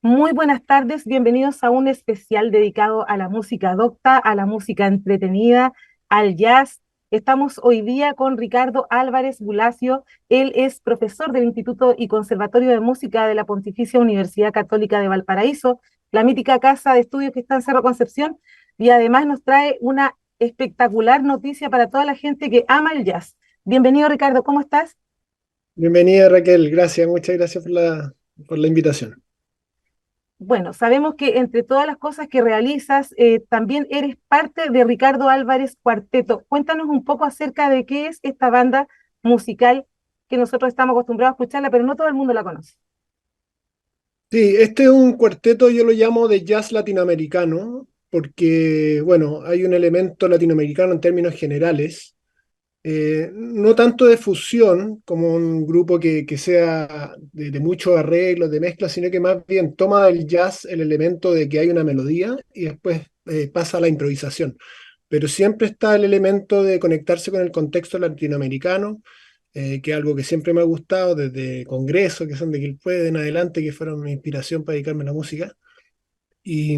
Muy buenas tardes, bienvenidos a un especial dedicado a la música docta, a la música entretenida, al jazz. Estamos hoy día con Ricardo Álvarez Bulacio. Él es profesor del Instituto y Conservatorio de Música de la Pontificia Universidad Católica de Valparaíso, la mítica casa de estudios que está en Cerro Concepción, y además nos trae una espectacular noticia para toda la gente que ama el jazz. Bienvenido, Ricardo, ¿cómo estás? Bienvenida Raquel, gracias, muchas gracias por la invitación. Bueno, sabemos que entre todas las cosas que realizas, también eres parte de Ricardo Álvarez Cuarteto. Cuéntanos un poco acerca de qué es esta banda musical que nosotros estamos acostumbrados a escucharla, pero no todo el mundo la conoce. Sí, este es un cuarteto, yo lo llamo de jazz latinoamericano, porque, bueno, hay un elemento latinoamericano en términos generales, no tanto de fusión como un grupo que sea de muchos arreglos, de mezcla, sino que más bien toma del jazz el elemento de que hay una melodía y después pasa a la improvisación. Pero siempre está el elemento de conectarse con el contexto latinoamericano, que es algo que siempre me ha gustado desde Congreso, que son de Quilpué en adelante, que fueron mi inspiración para dedicarme a la música. Y,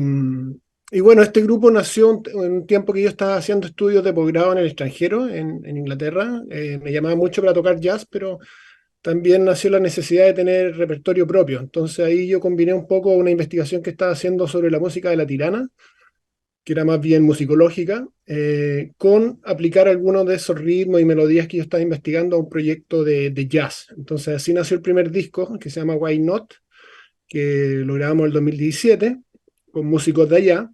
y bueno, este grupo nació en un tiempo que yo estaba haciendo estudios de posgrado en el extranjero, en Inglaterra. Me llamaba mucho para tocar jazz, pero también nació la necesidad de tener repertorio propio. Entonces ahí yo combiné un poco una investigación que estaba haciendo sobre la música de la tirana, que era más bien musicológica, con aplicar algunos de esos ritmos y melodías que yo estaba investigando a un proyecto de jazz. Entonces así nació el primer disco, que se llama Why Not, que lo grabamos en el 2017 con músicos de allá.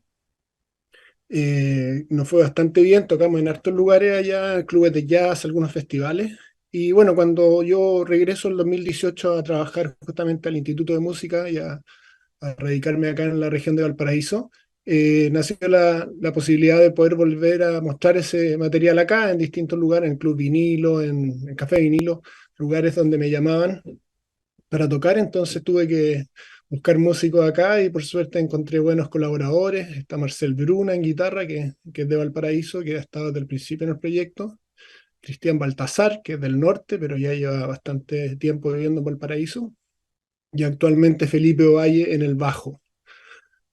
Nos fue bastante bien, tocamos en hartos lugares allá, clubes de jazz, algunos festivales. Y bueno, cuando yo regreso en 2018 a trabajar justamente al Instituto de Música y a radicarme acá en la región de Valparaíso, nació la posibilidad de poder volver a mostrar ese material acá en distintos lugares, en Club Vinilo, en Café Vinilo, lugares donde me llamaban para tocar. Entonces tuve que buscar músicos acá y por suerte encontré buenos colaboradores. Está Marcel Bruna en guitarra, que es de Valparaíso, que ha estado desde el principio en el proyecto. Cristian Baltasar, que es del norte, pero ya lleva bastante tiempo viviendo en Valparaíso. Y actualmente Felipe Ovalle en el bajo.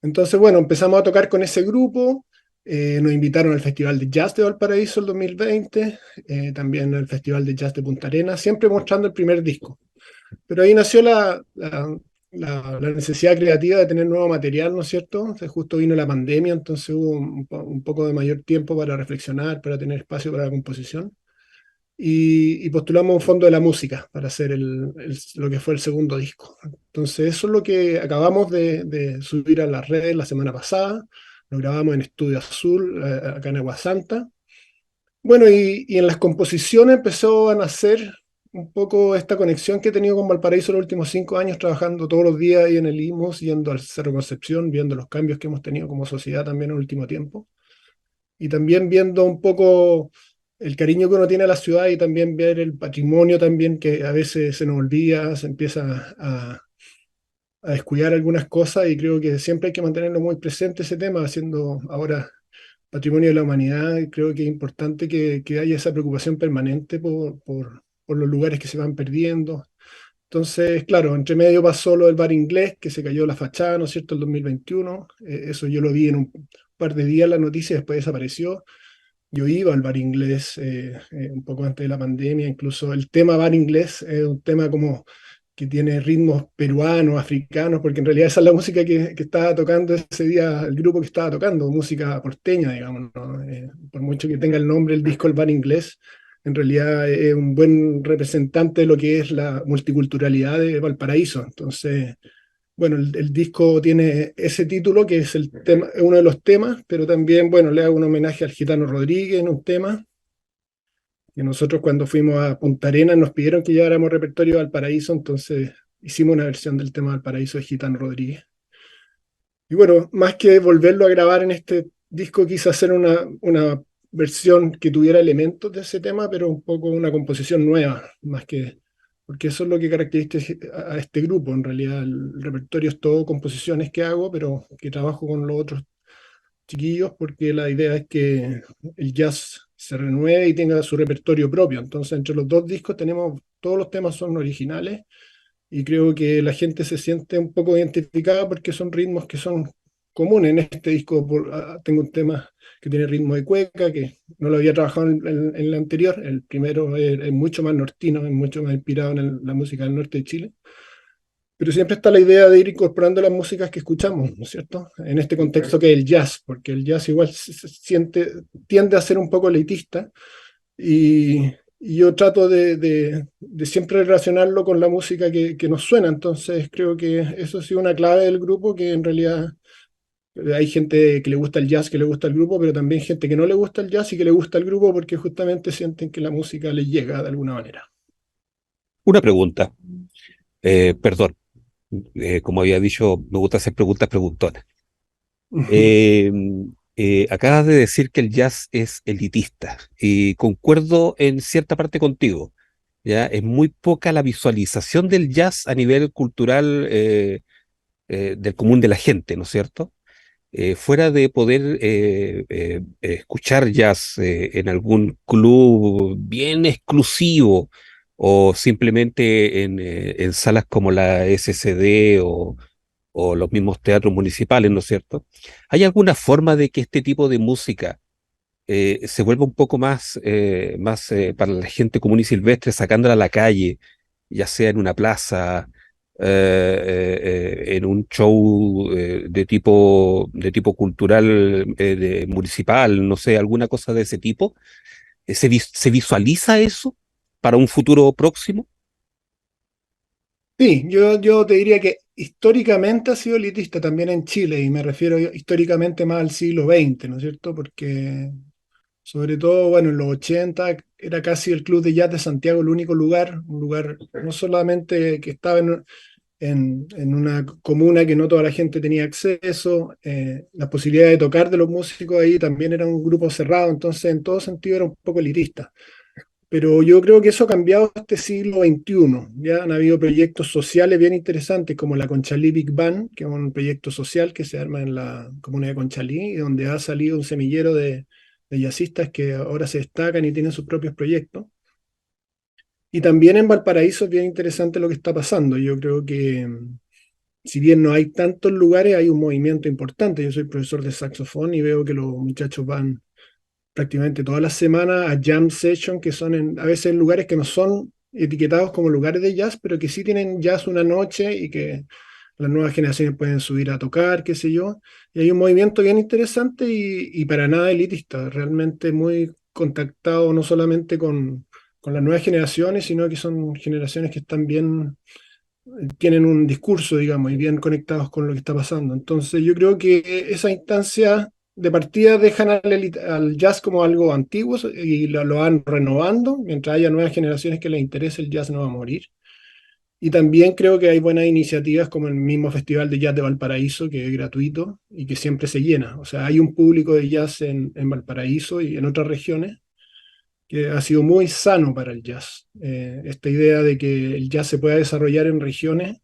Entonces, bueno, empezamos a tocar con ese grupo. Nos invitaron al Festival de Jazz de Valparaíso el 2020, también al Festival de Jazz de Punta Arenas, siempre mostrando el primer disco. Pero ahí nació la necesidad creativa de tener nuevo material, ¿no es cierto? O sea, justo vino la pandemia, entonces hubo un poco de mayor tiempo para reflexionar, para tener espacio para la composición. Y postulamos un fondo de la música para hacer lo que fue el segundo disco. Entonces eso es lo que acabamos de subir a las redes la semana pasada. Lo grabamos en Estudio Azul, acá en Agua Santa. Bueno, y en las composiciones empezó a nacer un poco esta conexión que he tenido con Valparaíso los últimos 5 años, trabajando todos los días ahí en el IMOS, yendo al Cerro Concepción, viendo los cambios que hemos tenido como sociedad también en el último tiempo. Y también viendo un poco el cariño que uno tiene a la ciudad y también ver el patrimonio también que a veces se nos olvida, se empieza a descuidar algunas cosas y creo que siempre hay que mantenerlo muy presente ese tema, haciendo ahora patrimonio de la humanidad. Y creo que es importante que haya esa preocupación permanente por los lugares que se van perdiendo. Entonces, claro, entre medio pasó lo del bar inglés, que se cayó la fachada, ¿no es cierto?, el 2021. Eso yo lo vi en un par de días la noticia, después desapareció. Yo iba al bar inglés un poco antes de la pandemia, incluso el tema bar inglés es un tema como que tiene ritmos peruanos, africanos, porque en realidad esa es la música que estaba tocando ese día, el grupo que estaba tocando, música porteña, digamos, ¿no? Por mucho que tenga el nombre el disco El Bar Inglés, en realidad es un buen representante de lo que es la multiculturalidad de Valparaíso. Entonces, bueno, el disco tiene ese título que es el tema, uno de los temas, pero también, bueno, le hago un homenaje al Gitano Rodríguez en un tema, que nosotros cuando fuimos a Punta Arenas nos pidieron que lleváramos repertorio de Valparaíso, entonces hicimos una versión del tema Valparaíso de Gitano Rodríguez. Y bueno, más que volverlo a grabar en este disco, quise hacer una versión que tuviera elementos de ese tema, pero un poco una composición nueva, más que, porque eso es lo que caracteriza a este grupo. En realidad, el repertorio es todo composiciones que hago, pero que trabajo con los otros chiquillos, porque la idea es que el jazz se renueve y tenga su repertorio propio. Entonces, entre los dos discos tenemos, todos los temas son originales y creo que la gente se siente un poco identificada porque son ritmos que son comunes. En este disco tengo un tema que tiene ritmo de cueca, que no lo había trabajado en el anterior. El primero es mucho más nortino, es mucho más inspirado en la música del norte de Chile. Pero siempre está la idea de ir incorporando las músicas que escuchamos, ¿no es cierto? En este contexto que es el jazz, porque el jazz igual tiende a ser un poco elitista y, y yo trato de siempre relacionarlo con la música que nos suena. Entonces creo que eso ha sido una clave del grupo, que en realidad hay gente que le gusta el jazz, que le gusta el grupo, pero también gente que no le gusta el jazz y que le gusta el grupo porque justamente sienten que la música les llega de alguna manera. Una pregunta, perdón, como había dicho, me gusta hacer preguntas preguntonas. Eh, Acabas de decir que el jazz es elitista y concuerdo en cierta parte contigo. ¿Ya? Es muy poca la visualización del jazz a nivel cultural del común de la gente, ¿no es cierto? Fuera de poder escuchar jazz en algún club bien exclusivo o simplemente en salas como la SCD o los mismos teatros municipales, ¿no es cierto? ¿Hay alguna forma de que este tipo de música se vuelva un poco más para la gente común y silvestre, sacándola a la calle, ya sea en una plaza, en un show de tipo cultural, municipal, no sé, alguna cosa de ese tipo? ¿Se visualiza eso para un futuro próximo? Sí, yo te diría que históricamente ha sido elitista también en Chile, y me refiero históricamente más al siglo XX, ¿no es cierto? Porque sobre todo, bueno, en los 80 era casi el Club de Jazz de Santiago el único lugar, un lugar no solamente que estaba en una comuna que no toda la gente tenía acceso, la posibilidad de tocar de los músicos ahí también era un grupo cerrado, entonces en todo sentido era un poco elitista. Pero yo creo que eso ha cambiado este siglo XXI. Ya han habido proyectos sociales bien interesantes, como la Conchalí Big Band, que es un proyecto social que se arma en la comuna de Conchalí, y donde ha salido un semillero de jazzistas que ahora se destacan y tienen sus propios proyectos. Y también en Valparaíso es bien interesante lo que está pasando. Yo creo que si bien no hay tantos lugares, hay un movimiento importante. Yo soy profesor de saxofón y veo que los muchachos van prácticamente todas las semanas a jam session, que son a veces en lugares que no son etiquetados como lugares de jazz, pero que sí tienen jazz una noche y que las nuevas generaciones pueden subir a tocar, qué sé yo. Y hay un movimiento bien interesante y para nada elitista, realmente muy contactado no solamente con las nuevas generaciones, sino que son generaciones que están bien, tienen un discurso, digamos, y bien conectados con lo que está pasando. Entonces yo creo que esa instancia de partida dejan al jazz como algo antiguo y lo van renovando. Mientras haya nuevas generaciones que les interese, el jazz no va a morir. Y también creo que hay buenas iniciativas como el mismo Festival de Jazz de Valparaíso, que es gratuito y que siempre se llena. O sea, hay un público de jazz en Valparaíso y en otras regiones que ha sido muy sano para el jazz. Esta idea de que el jazz se pueda desarrollar en regiones,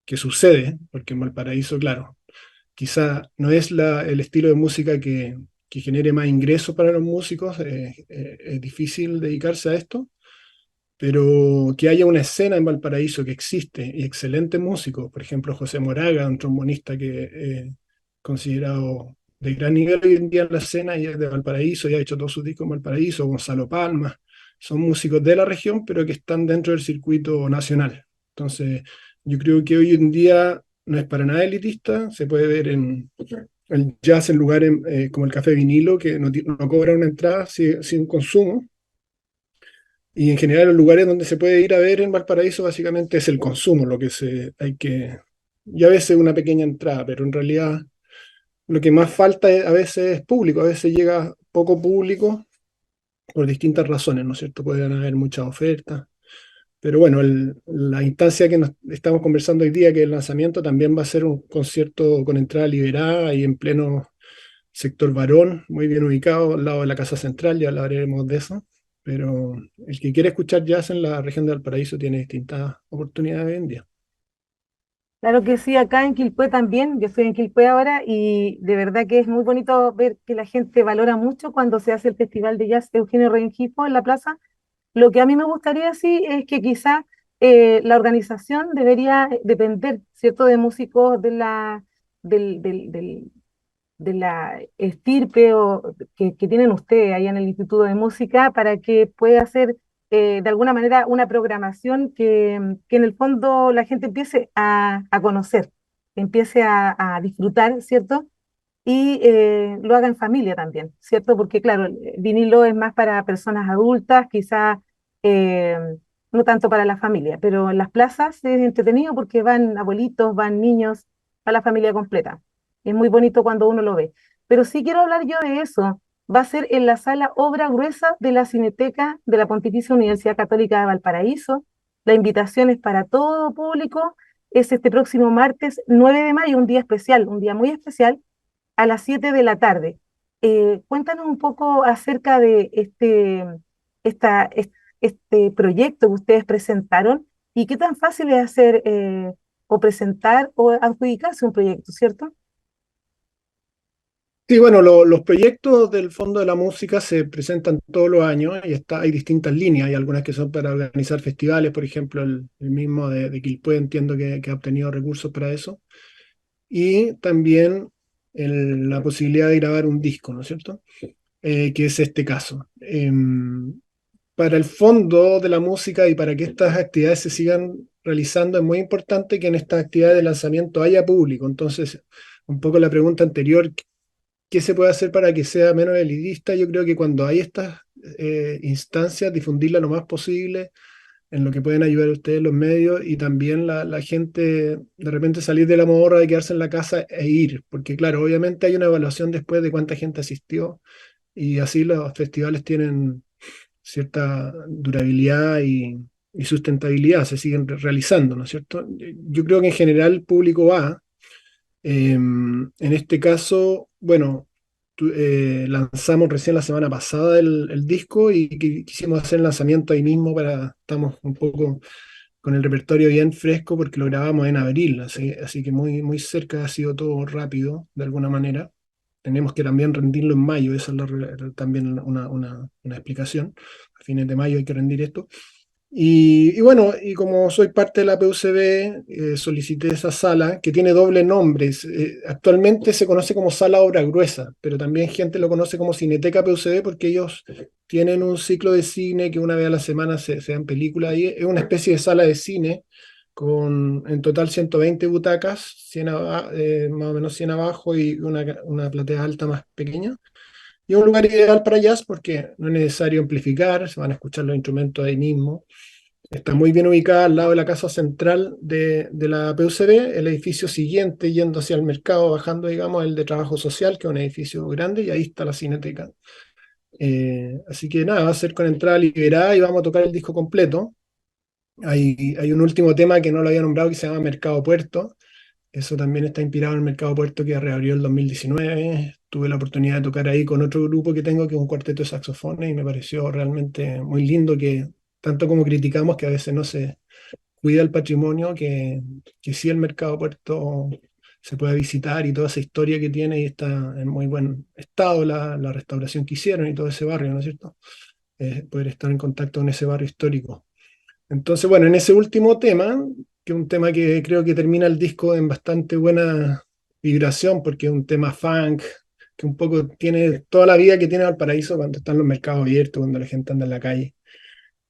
que sucede, porque en Valparaíso, claro, quizá no es el estilo de música que genere más ingresos para los músicos, es difícil dedicarse a esto, pero que haya una escena en Valparaíso que existe y excelentes músicos, por ejemplo, José Moraga, un trombonista que considerado de gran nivel hoy en día en la escena y es de Valparaíso y ha hecho todos sus discos en Valparaíso, Gonzalo Palma, son músicos de la región, pero que están dentro del circuito nacional. Entonces, yo creo que hoy en día no es para nada elitista, se puede ver en el jazz en lugares como el Café Vinilo, que no cobra una entrada sin consumo, y en general los lugares donde se puede ir a ver en Valparaíso básicamente es el consumo, lo que hay que, y a veces una pequeña entrada, pero en realidad lo que más falta a veces es público, a veces llega poco público por distintas razones, ¿no es cierto? Pueden haber muchas ofertas, pero bueno, la instancia que nos estamos conversando hoy día, que el lanzamiento también va a ser un concierto con entrada liberada y en pleno sector Varón, muy bien ubicado al lado de la Casa Central, ya hablaremos de eso. Pero el que quiere escuchar jazz en la región de Valparaíso tiene distintas oportunidades hoy en día. Claro que sí, acá en Quilpué también, yo estoy en Quilpué ahora y de verdad que es muy bonito ver que la gente valora mucho cuando se hace el Festival de Jazz Eugenio Rengifo en la plaza. Lo que a mí me gustaría sí es que quizá la organización debería depender, ¿cierto?, de músicos del, del, del- de la estirpe que tienen ustedes allá en el Instituto de Música para que pueda hacer de alguna manera una programación que en el fondo la gente empiece a conocer, empiece a disfrutar, ¿cierto? Y lo haga en familia también, ¿cierto? Porque claro, el vinilo es más para personas adultas, quizás eh, no tanto para la familia, pero en las plazas es entretenido porque van abuelitos, van niños, va la familia completa. Es muy bonito cuando uno lo ve. Pero sí quiero hablar yo de eso. Va a ser en la sala Obra Gruesa de la Cineteca de la Pontificia Universidad Católica de Valparaíso. La invitación es para todo público. Es este próximo martes 9 de mayo, un día especial, un día muy especial a las 7 de la tarde. Cuéntanos un poco acerca de este proyecto que ustedes presentaron y qué tan fácil es hacer o presentar o adjudicarse un proyecto, ¿cierto? Sí, bueno, los proyectos del Fondo de la Música se presentan todos los años y hay distintas líneas. Hay algunas que son para organizar festivales, por ejemplo, el mismo de Quilpué entiendo que ha obtenido recursos para eso. Y también la posibilidad de grabar un disco, ¿no es cierto? Que es este caso. Para el Fondo de la Música y para que estas actividades se sigan realizando, es muy importante que en estas actividades de lanzamiento haya público. Entonces, un poco la pregunta anterior, ¿qué se puede hacer para que sea menos elitista? Yo creo que cuando hay estas instancias, difundirla lo más posible, en lo que pueden ayudar ustedes los medios y también la gente de repente salir de la morra de quedarse en la casa e ir, porque claro, obviamente hay una evaluación después de cuánta gente asistió y así los festivales tienen cierta durabilidad y sustentabilidad, se siguen realizando, ¿no es cierto? Yo creo que en general el público va. En este caso, bueno, lanzamos recién la semana pasada el disco y quisimos hacer el lanzamiento ahí mismo estamos un poco con el repertorio bien fresco porque lo grabamos en abril, así que muy cerca, ha sido todo rápido de alguna manera. Tenemos que también rendirlo en mayo, esa es también una explicación. A fines de mayo hay que rendir esto. Y bueno, y como soy parte de la PUCB, solicité esa sala que tiene doble nombre. Actualmente se conoce como Sala Obra Gruesa, pero también gente lo conoce como Cineteca PUCB porque ellos tienen un ciclo de cine que una vez a la semana se dan películas ahí. Es una especie de sala de cine con en total 120 butacas, 100 más o menos 100 abajo y una platea alta más pequeña. Y es un lugar ideal para jazz porque no es necesario amplificar, se van a escuchar los instrumentos ahí mismo. Está muy bien ubicada al lado de la casa central de la PUCB, el edificio siguiente yendo hacia el mercado, bajando, digamos, el de trabajo social, que es un edificio grande, y ahí está la cineteca. Así que nada, va a ser con entrada liberada y vamos a tocar el disco completo. Hay un último tema que no lo había nombrado que se llama Mercado Puerto. Eso también está inspirado en el Mercado Puerto que reabrió el 2019. Tuve la oportunidad de tocar ahí con otro grupo que tengo, que es un cuarteto de saxofones, y me pareció realmente muy lindo que, tanto como criticamos que a veces no se cuida el patrimonio, que sí el Mercado Puerto se puede visitar y toda esa historia que tiene y está en muy buen estado la restauración que hicieron y todo ese barrio, ¿no es cierto? Poder estar en contacto con ese barrio histórico. Entonces, bueno, en ese último tema, que es un tema que creo que termina el disco en bastante buena vibración, porque es un tema funk, que un poco tiene toda la vida que tiene Valparaíso cuando están los mercados abiertos, cuando la gente anda en la calle.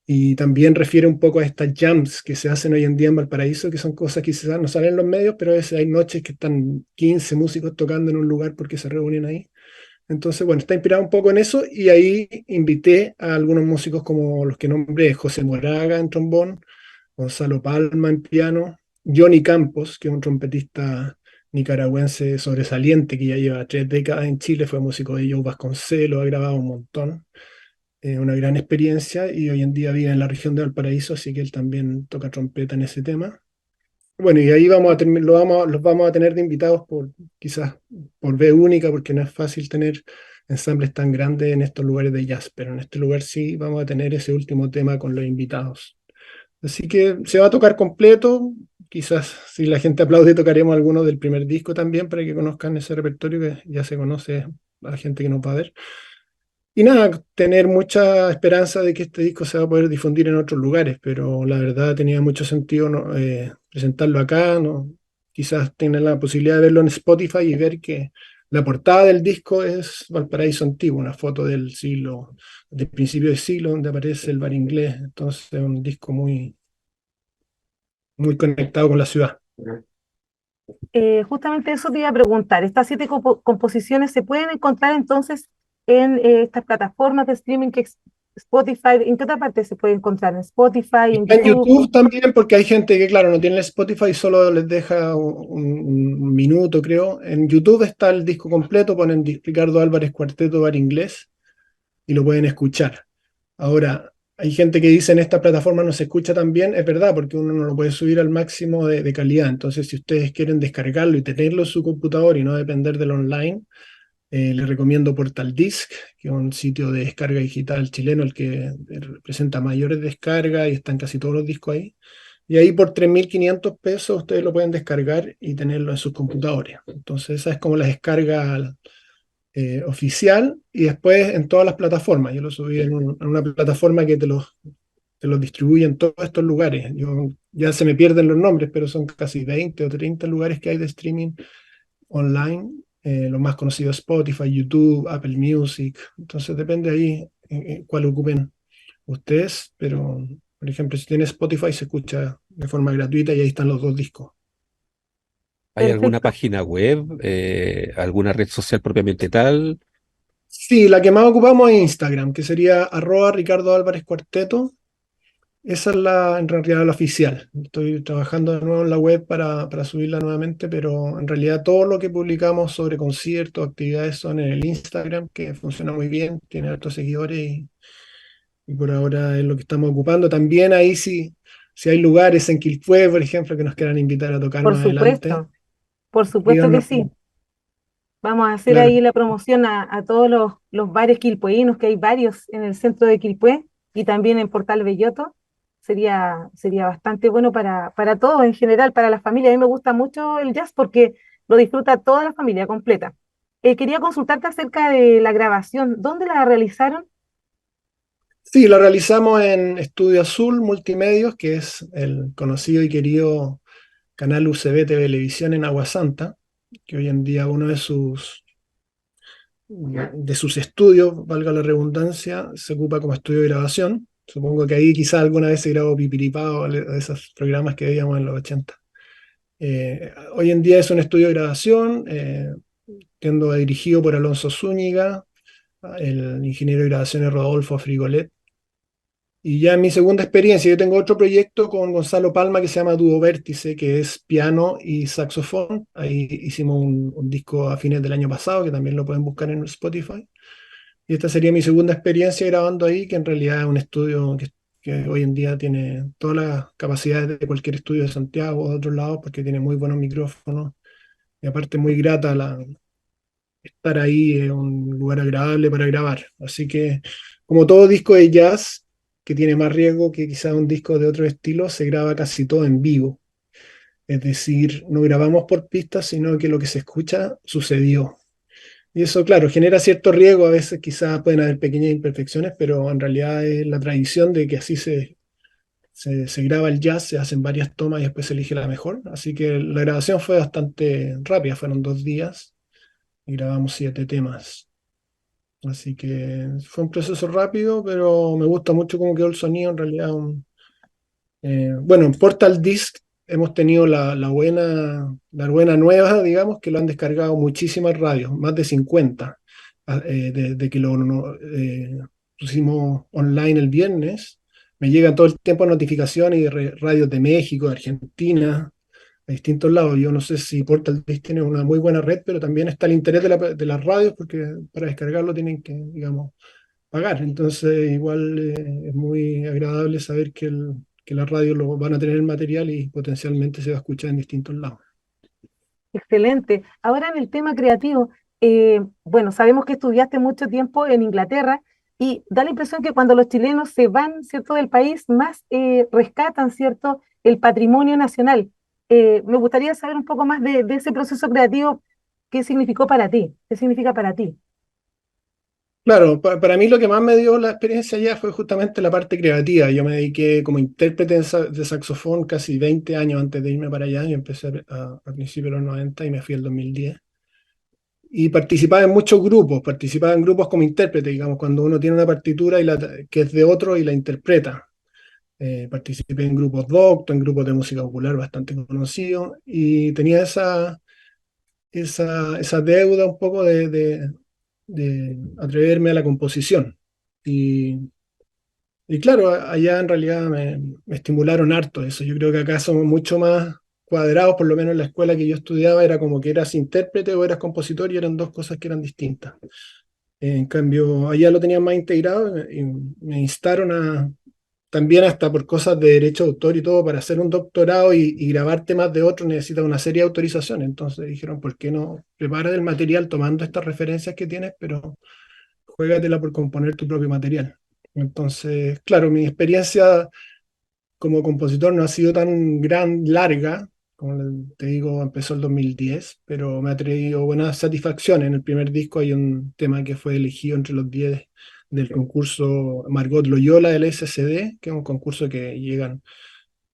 Y también refiere un poco a estas jams que se hacen hoy en día en Valparaíso, que son cosas que quizás no salen en los medios, pero a veces hay noches que están 15 músicos tocando en un lugar porque se reúnen ahí. Entonces, bueno, está inspirado un poco en eso y ahí invité a algunos músicos como los que nombré, José Moraga en trombón, Gonzalo Palma en piano, Johnny Campos, que es un trompetista nicaragüense sobresaliente que ya lleva 3 décadas en Chile, fue músico de Joe Vasconcelos, ha grabado un montón, una gran experiencia y hoy en día vive en la región de Valparaíso, así que él también toca trompeta en ese tema. Bueno, y ahí los vamos a tener de invitados quizás por vez única, porque no es fácil tener ensambles tan grandes en estos lugares de jazz, pero en este lugar sí vamos a tener ese último tema con los invitados. Así que se va a tocar completo, quizás si la gente aplaude tocaremos algunos del primer disco también para que conozcan ese repertorio que ya se conoce a la gente que nos va a ver. Y nada, tener mucha esperanza de que este disco se va a poder difundir en otros lugares, pero la verdad tenía mucho sentido, ¿no? Presentarlo acá, ¿no? Quizás tengan la posibilidad de verlo en Spotify y ver que la portada del disco es Valparaíso Antiguo, una foto del principio del siglo, donde aparece el bar inglés. Entonces es un disco muy, muy conectado con la ciudad. Justamente eso te iba a preguntar. Estas 7 composiciones se pueden encontrar entonces en estas plataformas de streaming que Spotify. ¿En qué otra parte se puede encontrar? ¿En Spotify, en Está en YouTube? YouTube también, porque hay gente que, claro, no tiene el Spotify, solo les deja un minuto, creo. En YouTube está el disco completo, ponen Ricardo Álvarez Cuarteto Bar Inglés y lo pueden escuchar. Ahora, hay gente que dice en esta plataforma no se escucha tan bien, es verdad, porque uno no lo puede subir al máximo de calidad. Entonces, si ustedes quieren descargarlo y tenerlo en su computador y no depender del online, les recomiendo Portal Disc, que es un sitio de descarga digital chileno, el que representa mayores descargas y están casi todos los discos ahí. Y ahí por 3.500 pesos ustedes lo pueden descargar y tenerlo en sus computadores. Entonces esa es como la descarga oficial y después en todas las plataformas. Yo lo subí en una plataforma que te los distribuye en todos estos lugares. Ya se me pierden los nombres, pero son casi 20 o 30 lugares que hay de streaming online. Lo más conocido es Spotify, YouTube, Apple Music. Entonces depende ahí cuál ocupen ustedes, pero por ejemplo, si tienes Spotify se escucha de forma gratuita y ahí están los dos discos. ¿Hay alguna Perfecto. página web, alguna red social propiamente tal? Sí, la que más ocupamos es Instagram, que sería @Ricardo Álvarez Cuarteto. Esa es en realidad la oficial. Estoy trabajando de nuevo en la web para subirla nuevamente, pero en realidad todo lo que publicamos sobre conciertos, actividades son en el Instagram, que funciona muy bien, tiene altos seguidores y por ahora es lo que estamos ocupando. También ahí si hay lugares en Quilpué, por ejemplo, que nos quieran invitar a tocar Por más adelante, supuesto, por supuesto que escríbanos. sí. Vamos a hacer Claro. ahí la promoción a todos los bares quilpueínos, que hay varios en el centro de Quilpué y también en Portal Belloto. Sería bastante bueno para todos en general, para la familia. A mí me gusta mucho el jazz porque lo disfruta toda la familia completa. Quería consultarte acerca de la grabación. ¿Dónde la realizaron? Sí, la realizamos en Estudio Azul Multimedios, que es el conocido y querido canal UCB Televisión en Agua Santa, que hoy en día uno de sus estudios, valga la redundancia, se ocupa como estudio de grabación. Supongo que ahí quizá alguna vez se grabó Pipiripao, de esos programas que veíamos en los 80. Hoy en día es un estudio de grabación, siendo dirigido por Alonso Zúñiga, el ingeniero de grabación es Rodolfo Frigolet. Y ya en mi segunda experiencia, yo tengo otro proyecto con Gonzalo Palma que se llama Dúo Vértice, que es piano y saxofón. Ahí hicimos un disco a fines del año pasado, que también lo pueden buscar en Spotify. Y esta sería mi segunda experiencia grabando ahí, que en realidad es un estudio que hoy en día tiene todas las capacidades de cualquier estudio de Santiago o de otros lados, porque tiene muy buenos micrófonos. Y aparte muy grata estar ahí, es un lugar agradable para grabar. Así que, como todo disco de jazz, que tiene más riesgo que quizá un disco de otro estilo, se graba casi todo en vivo. Es decir, no grabamos por pistas, sino que lo que se escucha sucedió. Y eso, claro, genera cierto riesgo, a veces quizás pueden haber pequeñas imperfecciones, pero en realidad es la tradición de que así se graba el jazz, se hacen varias tomas y después se elige la mejor. Así que la grabación fue bastante rápida, fueron 2 días y grabamos 7 temas. Así que fue un proceso rápido, pero me gusta mucho cómo quedó el sonido. En realidad, bueno, en Portal Disc hemos tenido la buena nueva, digamos, que lo han descargado muchísimas radios, más de 50, desde que lo pusimos online el viernes. Me llegan todo el tiempo notificaciones de radios de México, de Argentina, a distintos lados. Yo no sé si Portal Disc tiene una muy buena red, pero también está el interés de las radios, porque para descargarlo tienen que, digamos, pagar. Entonces, igual es muy agradable saber que las radios lo van a tener el material y potencialmente se va a escuchar en distintos lados. Excelente. Ahora en el tema creativo, bueno, sabemos que estudiaste mucho tiempo en Inglaterra y da la impresión que cuando los chilenos se van, ¿cierto?, del país, más rescatan, ¿cierto?, el patrimonio nacional. Me gustaría saber un poco más de ese proceso creativo, ¿qué significó para ti? ¿Qué significa para ti? Claro, para mí lo que más me dio la experiencia allá fue justamente la parte creativa. Yo me dediqué como intérprete de saxofón casi 20 años antes de irme para allá. Yo empecé a principios de los 90 y me fui el 2010. Y participaba en muchos grupos, participaba en grupos como intérprete, digamos, cuando uno tiene una partitura que es de otro y la interpreta. Participé en grupos docto, en grupos de música popular bastante conocidos y tenía esa deuda un poco de atreverme a la composición. Y, y claro, allá en realidad me estimularon harto eso. Yo creo que acá somos mucho más cuadrados, por lo menos en la escuela que yo estudiaba era como que eras intérprete o eras compositor y eran dos cosas que eran distintas. En cambio, allá lo tenían más integrado y me instaron también hasta por cosas de derecho de autor y todo, para hacer un doctorado y grabar temas de otros necesitas una serie de autorizaciones. Entonces dijeron, ¿por qué no preparas el material tomando estas referencias que tienes, pero juégatela por componer tu propio material? Entonces, claro, mi experiencia como compositor no ha sido tan larga, como te digo, empezó el 2010, pero me ha traído buenas satisfacciones. En el primer disco hay un tema que fue elegido entre los 10 del concurso Margot Loyola del SCD, que es un concurso que llegan,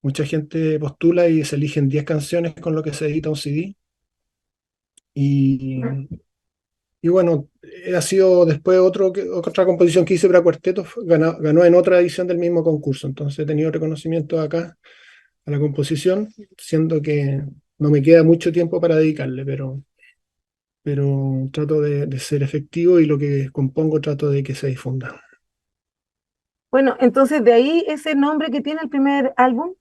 mucha gente postula y se eligen 10 canciones con lo que se edita un CD. Y, y bueno, ha sido después otra composición que hice para cuarteto, ganó en otra edición del mismo concurso, entonces he tenido reconocimiento acá a la composición, siendo que no me queda mucho tiempo para dedicarle, pero trato de ser efectivo y lo que compongo trato de que se difunda. Bueno, entonces de ahí ese nombre que tiene el primer álbum.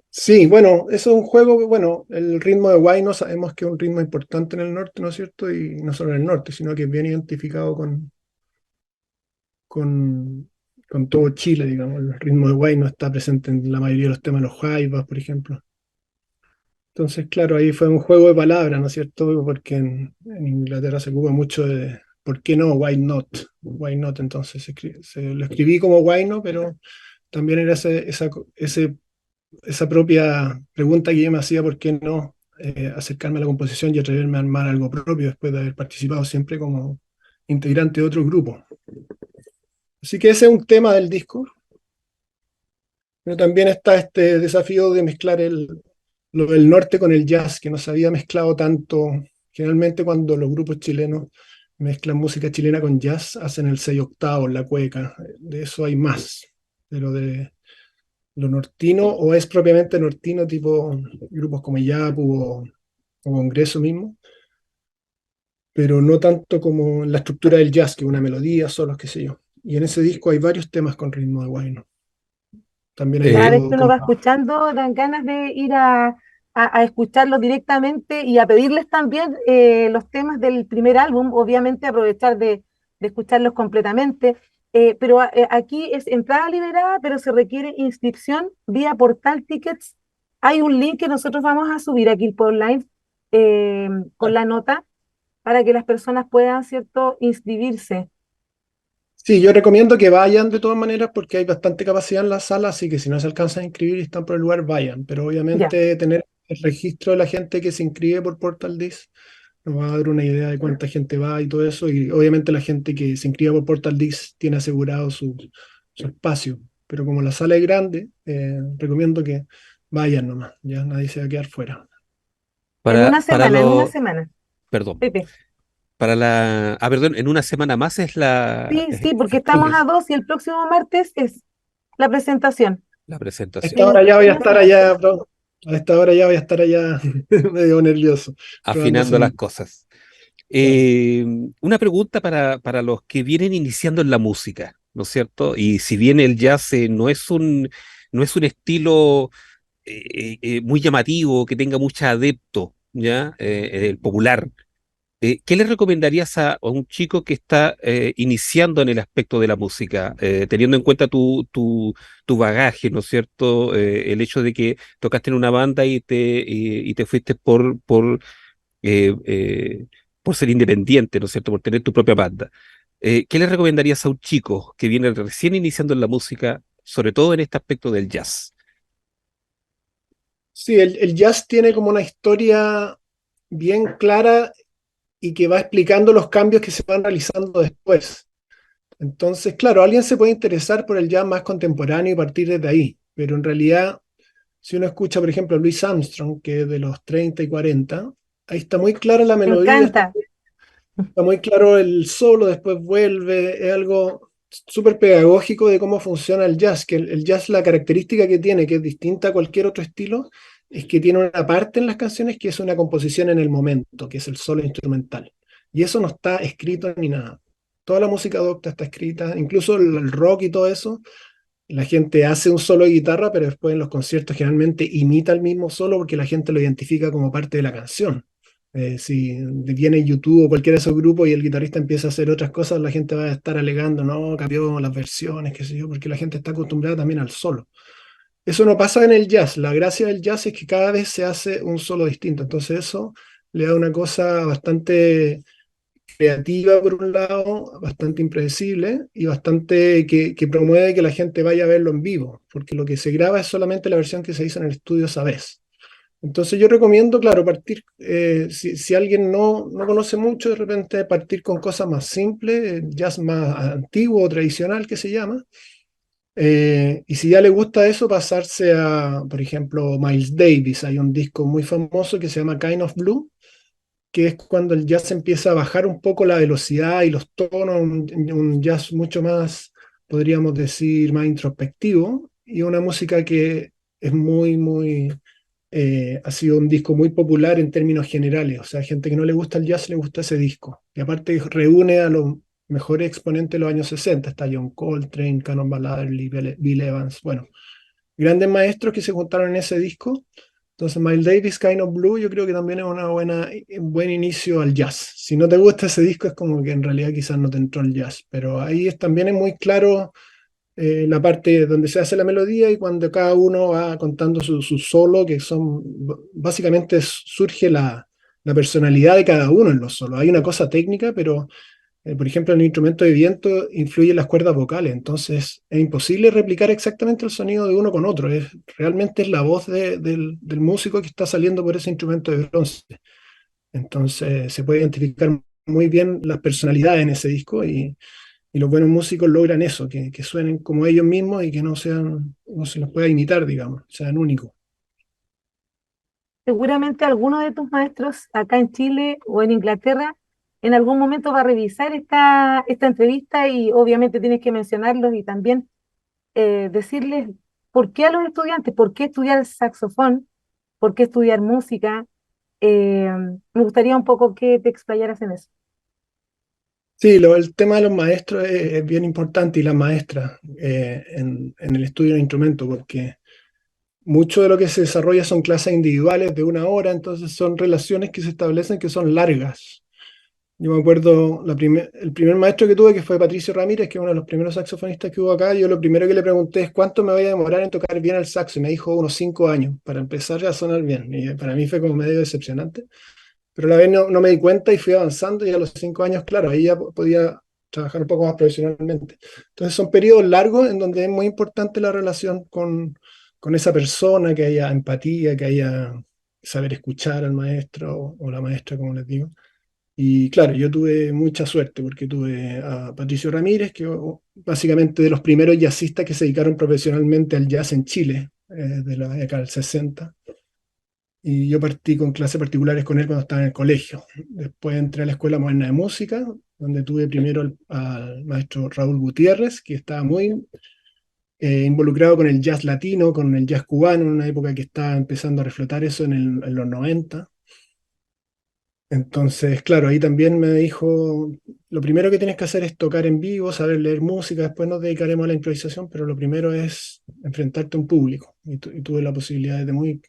Sí, bueno, eso es un juego, bueno, el ritmo de huayno sabemos que es un ritmo importante en el norte, ¿no es cierto? Y no solo en el norte, sino que es bien identificado con, con todo Chile, digamos. El ritmo de huayno está presente en la mayoría de los temas de los jaivas, por ejemplo. Entonces, claro, ahí fue un juego de palabras, ¿no es cierto? Porque en Inglaterra se ocupa mucho de ¿por qué no? Why not? Why not? Entonces lo escribí como why no, pero también era esa propia pregunta que yo me hacía, ¿por qué no acercarme a la composición y atreverme a armar algo propio después de haber participado siempre como integrante de otro grupo? Así que ese es un tema del disco, pero también está este desafío de mezclar lo del norte con el jazz, que no se había mezclado tanto. Generalmente cuando los grupos chilenos mezclan música chilena con jazz, hacen el 6/8, la cueca. De eso hay más. Pero de lo nortino, o es propiamente nortino, tipo grupos como Yapu o Congreso mismo, pero no tanto como la estructura del jazz, que es una melodía, solos, qué sé yo. Y en ese disco hay varios temas con ritmo de guayno. También hay Cada vez Eh, que otro uno va escuchando, dan ganas de ir a escucharlos directamente y a pedirles también los temas del primer álbum, obviamente aprovechar de escucharlos completamente. Pero aquí es entrada liberada, pero se requiere inscripción vía Portal Tickets. Hay un link que nosotros vamos a subir aquí por online eh, con la nota para que las personas puedan, ¿cierto?, inscribirse. Sí, yo recomiendo que vayan de todas maneras porque hay bastante capacidad en la sala, así que si no se alcanzan a inscribir y están por el lugar, vayan. Pero Ya. obviamente tener el registro de la gente que se inscribe por Portal Dis nos va a dar una idea de cuánta gente va y todo eso. Y obviamente la gente que se inscribe por Portal Dis tiene asegurado su espacio. Pero como la sala es grande, recomiendo que vayan nomás, ya nadie se va a quedar fuera. En una semana, perdón, Pepe. perdón, en una semana más es Sí, sí, porque estamos a 2 y el próximo martes es la presentación. la A presentación. esta El hora ya voy a próximo estar martes. allá, a esta hora ya voy a estar allá medio nervioso, probando Afinando las sonido. cosas. Claro. Una pregunta para los que vienen iniciando en la música, ¿no es cierto? Y si bien el jazz no es un estilo muy llamativo, que tenga mucho adepto, ¿ya? El popular. ¿Qué le recomendarías a un chico que está iniciando en el aspecto de la música, teniendo en cuenta tu bagaje, ¿no es cierto? El hecho de que tocaste en una banda y te fuiste eh, eh, por ser independiente, ¿no es cierto? Por tener tu propia banda. ¿Qué le recomendarías a un chico que viene recién iniciando en la música, sobre todo en este aspecto del jazz? Sí, el jazz tiene como una historia bien clara y que va explicando los cambios que se van realizando después. Entonces, claro, alguien se puede interesar por el jazz más contemporáneo y partir desde ahí, pero en realidad, si uno escucha, por ejemplo, a Louis Armstrong, que es de los 30 y 40, ahí está muy clara la Me melodía, encanta. está muy claro el solo, después vuelve, es algo súper pedagógico de cómo funciona el jazz, que el jazz, la característica que tiene, que es distinta a cualquier otro estilo, es que tiene una parte en las canciones que es una composición en el momento, que es el solo instrumental. Y eso no está escrito ni nada. Toda la música docta está escrita, incluso el rock y todo eso, la gente hace un solo de guitarra, pero después en los conciertos generalmente imita el mismo solo porque la gente lo identifica como parte de la canción. Si viene YouTube o cualquiera de esos grupos y el guitarrista empieza a hacer otras cosas, la gente va a estar alegando, no, cambió las versiones, qué sé yo, porque la gente está acostumbrada también al solo. Eso no pasa en el jazz. La gracia del jazz es que cada vez se hace un solo distinto. Entonces eso le da una cosa bastante creativa por un lado, bastante impredecible y bastante que promueve que la gente vaya a verlo en vivo, porque lo que se graba es solamente la versión que se hizo en el estudio esa vez. Entonces yo recomiendo, claro, partir, si alguien no conoce mucho, de repente partir con cosas más simples, jazz más antiguo o tradicional que se llama, y si ya le gusta eso, pasarse a, por ejemplo, Miles Davis. Hay un disco muy famoso que se llama Kind of Blue, que es cuando el jazz empieza a bajar un poco la velocidad y los tonos, un jazz mucho más, podríamos decir, más introspectivo, y una música que es ha sido un disco muy popular en términos generales. O sea, gente que no le gusta el jazz le gusta ese disco. Y aparte reúne a los mejores exponentes de los años 60. Está John Coltrane, Cannonball Adderley, Bill Evans, bueno, grandes maestros que se juntaron en ese disco. Entonces, Miles Davis, Kind of Blue, yo creo que también es un buen inicio al jazz. Si no te gusta ese disco, es como que en realidad quizás no te entró el jazz, pero ahí también es muy claro la parte donde se hace la melodía y cuando cada uno va contando su solo, que son, básicamente surge la personalidad de cada uno en los solos. Hay una cosa técnica, pero por ejemplo, en el instrumento de viento influyen las cuerdas vocales, entonces es imposible replicar exactamente el sonido de uno con otro. Realmente es la voz del músico que está saliendo por ese instrumento de bronce. Entonces se puede identificar muy bien las personalidades en ese disco y los buenos músicos logran eso, que suenen como ellos mismos y que no se los pueda imitar, digamos, sean únicos. Seguramente alguno de tus maestros acá en Chile o en Inglaterra en algún momento va a revisar esta entrevista y obviamente tienes que mencionarlos y también decirles por qué a los estudiantes, por qué estudiar saxofón, por qué estudiar música. Eh, Me gustaría un poco que te explayaras en eso. Sí, el tema de los maestros es bien importante y las maestras en el estudio de instrumento, porque mucho de lo que se desarrolla son clases individuales de una hora, entonces son relaciones que se establecen que son largas. Yo me acuerdo, el primer maestro que tuve, que fue Patricio Ramírez, que es uno de los primeros saxofonistas que hubo acá, yo lo primero que le pregunté es cuánto me voy a demorar en tocar bien el saxo, y me dijo unos 5 años, para empezar a sonar bien. Y para mí fue como medio decepcionante, pero a la vez no me di cuenta y fui avanzando, y a los 5 años, claro, ahí ya podía trabajar un poco más profesionalmente. Entonces son periodos largos en donde es muy importante la relación con esa persona, que haya empatía, que haya saber escuchar al maestro o la maestra, como les digo. Y claro, yo tuve mucha suerte porque tuve a Patricio Ramírez, que básicamente de los primeros jazzistas que se dedicaron profesionalmente al jazz en Chile, de la década del 60. Y yo partí con clases particulares con él cuando estaba en el colegio. Después entré a la Escuela Moderna de Música, donde tuve primero al maestro Raúl Gutiérrez, que estaba muy involucrado con el jazz latino, con el jazz cubano, en una época que estaba empezando a reflotar eso en los 90. Entonces, claro, ahí también me dijo, lo primero que tienes que hacer es tocar en vivo, saber leer música, después nos dedicaremos a la improvisación, pero lo primero es enfrentarte a un público. Y tuve la posibilidad de muy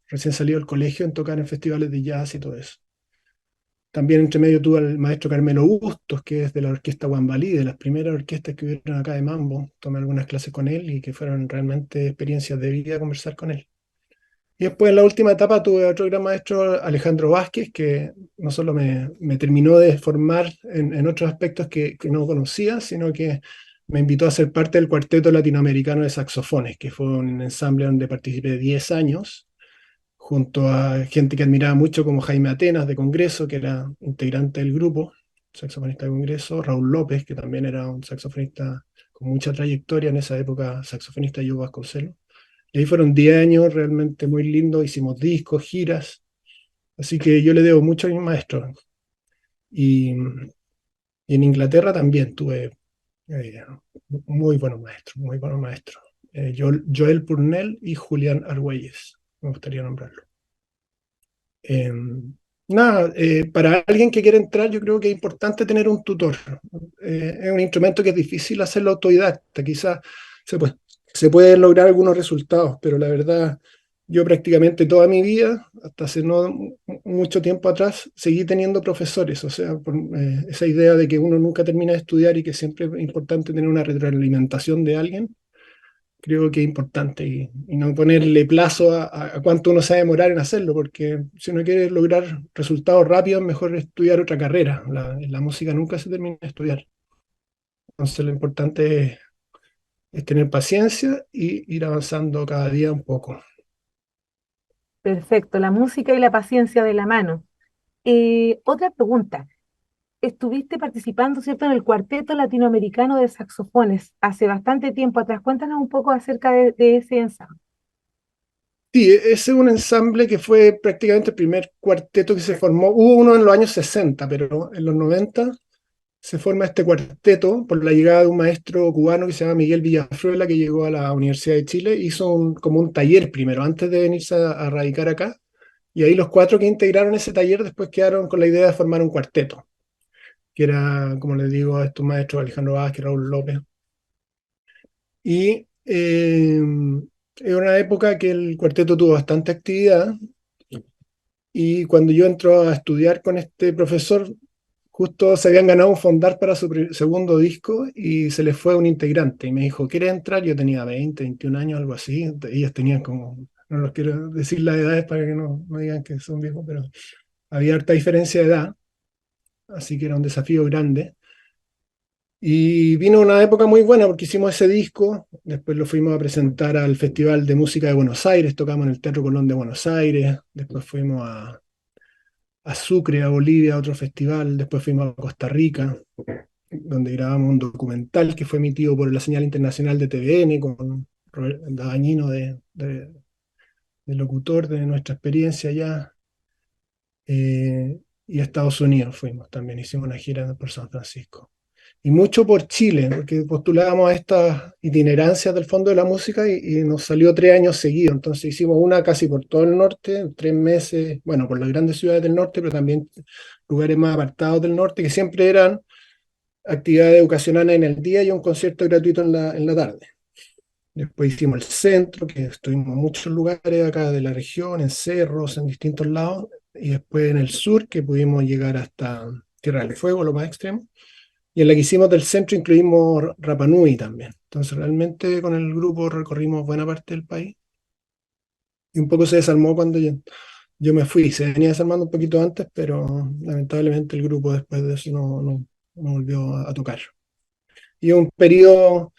recién salido del colegio en tocar en festivales de jazz y todo eso. También entre medio tuve al maestro Carmelo Bustos, que es de la orquesta Guambalí, de las primeras orquestas que hubieron acá de Mambo. Tomé algunas clases con él y que fueron realmente experiencias de vida conversar con él. Y después en la última etapa tuve otro gran maestro, Alejandro Vázquez, que no solo me terminó de formar en otros aspectos que no conocía, sino que me invitó a ser parte del Cuarteto Latinoamericano de Saxofones, que fue un ensamble donde participé 10 años, junto a gente que admiraba mucho como Jaime Atenas de Congreso, que era integrante del grupo, saxofonista de Congreso, Raúl López, que también era un saxofonista con mucha trayectoria en esa época, saxofonista de Yo Vasconcelos. Y ahí fueron 10 años realmente muy lindos, hicimos discos, giras, así que yo le debo mucho a mis maestros. Y, y en Inglaterra también tuve eh, muy buenos maestros, muy buenos maestros. Joel Purnell y Julián Argüelles, me gustaría nombrarlo. Eh, Nada, para alguien que quiere entrar, yo creo que es importante tener un tutor. Es un instrumento que es difícil hacerlo autodidacta. Quizás se puede, se pueden lograr algunos resultados, pero la verdad, yo prácticamente toda mi vida, hasta hace no mucho tiempo atrás, seguí teniendo profesores. O sea, esa idea de que uno nunca termina de estudiar y que siempre es importante tener una retroalimentación de alguien, creo que es importante y no ponerle plazo a cuánto uno se va a demorar en hacerlo, porque si uno quiere lograr resultados rápidos, mejor estudiar otra carrera. La música nunca se termina de estudiar. Entonces lo importante es tener paciencia y ir avanzando cada día un poco. Perfecto, la música y la paciencia de la mano. Otra pregunta. Estuviste participando, ¿cierto?, en el Cuarteto Latinoamericano de Saxofones hace bastante tiempo atrás. Cuéntanos un poco acerca de ese ensamble. Sí, ese es un ensamble que fue prácticamente el primer cuarteto que se formó. Hubo uno en los años 60, pero en los 90 se forma este cuarteto por la llegada de un maestro cubano que se llama Miguel Villafruela, que llegó a la Universidad de Chile, hizo como un taller primero, antes de venirse a radicar acá, y ahí los cuatro que integraron ese taller después quedaron con la idea de formar un cuarteto, que era, como les digo, estos maestros Alejandro Vázquez, Raúl López. Y era una época que el cuarteto tuvo bastante actividad, y cuando yo entro a estudiar con este profesor, justo se habían ganado un fondar para su segundo disco y se les fue un integrante y me dijo, ¿quieres entrar? Yo tenía 20, 21 años, algo así. Ellos tenían como, no los quiero decir las edades para que no digan que son viejos, pero había harta diferencia de edad, así que era un desafío grande. Y vino una época muy buena porque hicimos ese disco, después lo fuimos a presentar al Festival de Música de Buenos Aires, tocamos en el Teatro Colón de Buenos Aires, después fuimos a Sucre, a Bolivia, a otro festival, después fuimos a Costa Rica, donde grabamos un documental que fue emitido por la señal internacional de TVN con Robert Dabañino de locutor de nuestra experiencia allá. Y a Estados Unidos fuimos también, hicimos una gira por San Francisco. Y mucho por Chile, porque postulábamos a estas itinerancias del Fondo de la Música y nos salió 3 años seguidos. Entonces hicimos una casi por todo el norte, 3 meses, bueno, por las grandes ciudades del norte, pero también lugares más apartados del norte, que siempre eran actividades educacionales en el día y un concierto gratuito en la tarde. Después hicimos el centro, que estuvimos en muchos lugares acá de la región, en cerros, en distintos lados, y después en el sur, que pudimos llegar hasta Tierra del Fuego, lo más extremo. Y en la que hicimos del centro incluimos Rapa Nui también. Entonces realmente con el grupo recorrimos buena parte del país. Y un poco se desarmó cuando yo me fui. Se venía desarmando un poquito antes, pero lamentablemente el grupo después de eso no volvió a tocar. Y un periodo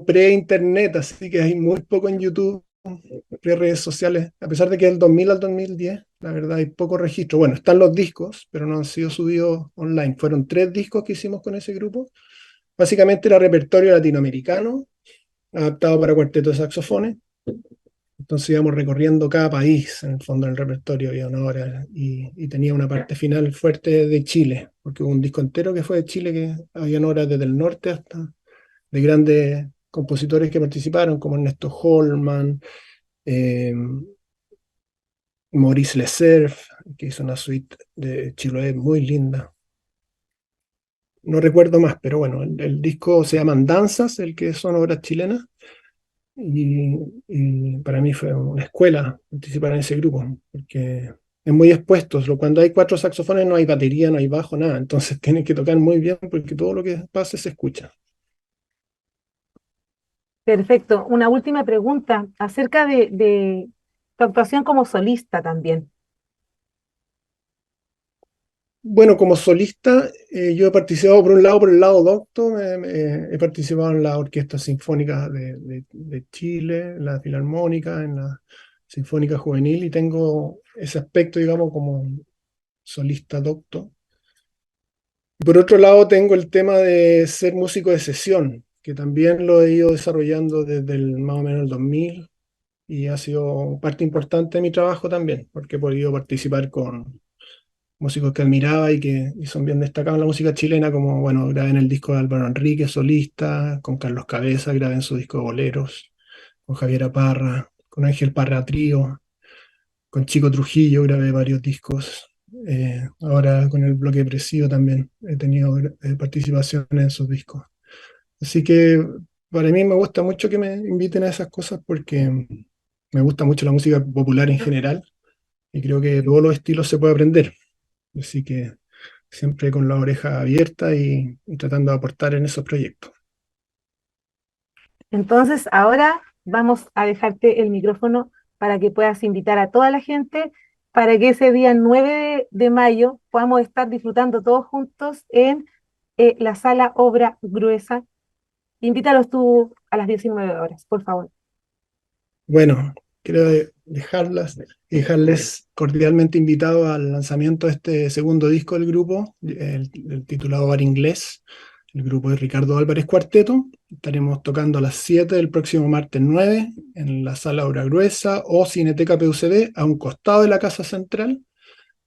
pre-internet, así que hay muy poco en YouTube, pre-redes sociales, a pesar de que del 2000 al 2010, la verdad hay poco registro. Bueno, están los discos, pero no han sido subidos online. Fueron 3 discos que hicimos con ese grupo. Básicamente era repertorio latinoamericano, adaptado para cuarteto de saxofones. Entonces íbamos recorriendo cada país, en el fondo, en el repertorio, había una hora, y tenía una parte final fuerte de Chile, porque hubo un disco entero que fue de Chile, que había horas desde el norte hasta de grandes compositores que participaron, como Ernesto Holman, eh, Maurice Lecerf, que hizo una suite de Chiloé muy linda. No recuerdo más, pero bueno, el disco se llama Danzas, el que son obras chilenas, y para mí fue una escuela participar en ese grupo, porque es muy expuesto. Cuando hay 4 saxofones no hay batería, no hay bajo, nada, entonces tienen que tocar muy bien porque todo lo que pase se escucha. Perfecto. Una última pregunta acerca de tu actuación como solista también. Bueno, como solista, yo he participado por un lado, por el lado docto, he participado en la Orquesta Sinfónica de Chile, en la Filarmónica, sinfónica juvenil y tengo ese aspecto, digamos, como solista docto. Por otro lado, tengo el tema de ser músico de sesión, que también lo he ido desarrollando desde más o menos el 2000 y ha sido parte importante de mi trabajo también, porque he podido participar con músicos que admiraba y son bien destacados en la música chilena, como, bueno, grabé en el disco de Álvaro Enríquez, solista, con Carlos Cabeza, grabé en su disco de boleros, con Javiera Parra, con Ángel Parra Trío, con Chico Trujillo grabé varios discos. Ahora con el bloque depresivo también he tenido participación en sus discos. Así que para mí me gusta mucho que me inviten a esas cosas porque me gusta mucho la música popular en general y creo que todos los estilos se puede aprender. Así que siempre con la oreja abierta y tratando de aportar en esos proyectos. Entonces, ahora vamos a dejarte el micrófono para que puedas invitar a toda la gente para que ese día 9 de mayo podamos estar disfrutando todos juntos en la sala Obra Gruesa. Invítalos tú a las 19 horas, por favor. Bueno, quiero dejarles cordialmente invitados al lanzamiento de este segundo disco del grupo, el titulado Bar Inglés, el grupo de Ricardo Álvarez Cuarteto. Estaremos tocando a las 7 del próximo martes 9 en la sala Obra Gruesa o Cineteca PUCD, a un costado de la Casa Central.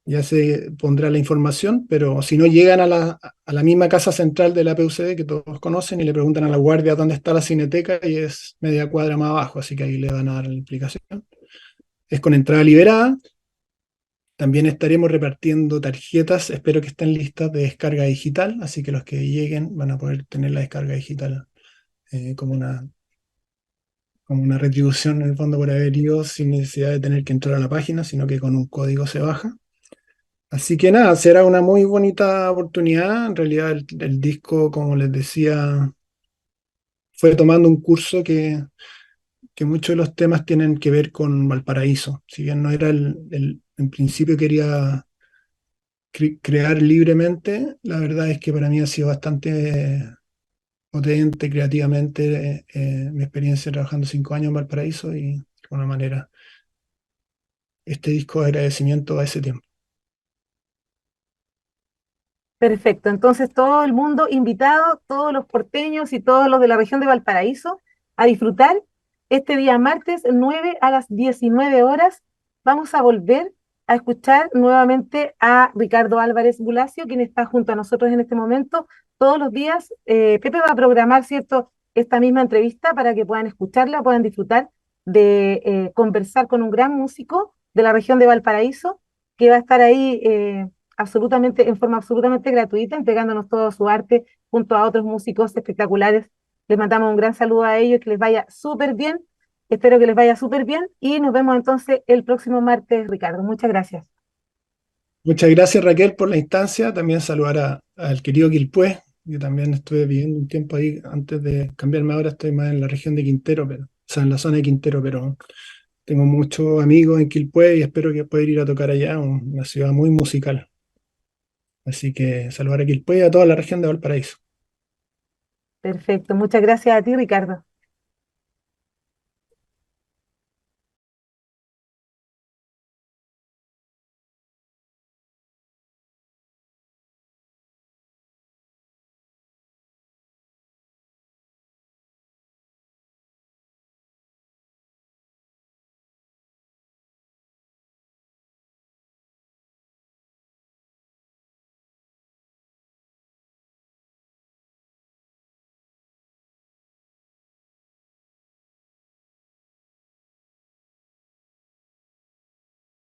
Ya se pondrá la información, pero si no llegan a la misma casa central de la PUCD que todos conocen y le preguntan a la guardia dónde está la cineteca y es media cuadra más abajo, así que ahí le van a dar la explicación. Es con entrada liberada. También estaremos repartiendo tarjetas, espero que estén listas de descarga digital, así que los que lleguen van a poder tener la descarga digital como una retribución en el fondo por haber ido sin necesidad de tener que entrar a la página, sino que con un código se baja. Así que nada, será una muy bonita oportunidad. En realidad el disco, como les decía, fue tomando un curso que muchos de los temas tienen que ver con Valparaíso. Si bien no era en principio quería crear libremente, la verdad es que para mí ha sido bastante potente creativamente mi experiencia trabajando 5 años en Valparaíso y de alguna manera este disco de agradecimiento a ese tiempo. Perfecto, entonces todo el mundo invitado, todos los porteños y todos los de la región de Valparaíso a disfrutar este día martes 9 a las 19 horas. Vamos a volver a escuchar nuevamente a Ricardo Álvarez Bulacio, quien está junto a nosotros en este momento. Todos los días, Pepe va a programar, ¿cierto?, esta misma entrevista para que puedan escucharla, puedan disfrutar de conversar con un gran músico de la región de Valparaíso, que va a estar ahí absolutamente, en forma absolutamente gratuita, entregándonos todo su arte junto a otros músicos espectaculares. Les mandamos un gran saludo a ellos, que les vaya súper bien. Espero que les vaya súper bien y nos vemos entonces el próximo martes, Ricardo. Muchas gracias. Muchas gracias, Raquel, por la instancia. También saludar al querido Quilpué. Yo también estuve viviendo un tiempo ahí antes de cambiarme. Ahora estoy más en la región de Quintero, o sea, en la zona de Quintero, pero tengo muchos amigos en Quilpué y espero que pueda ir a tocar allá, una ciudad muy musical. Así que saludar a Quilpué y a toda la región de Valparaíso. Perfecto. Muchas gracias a ti, Ricardo.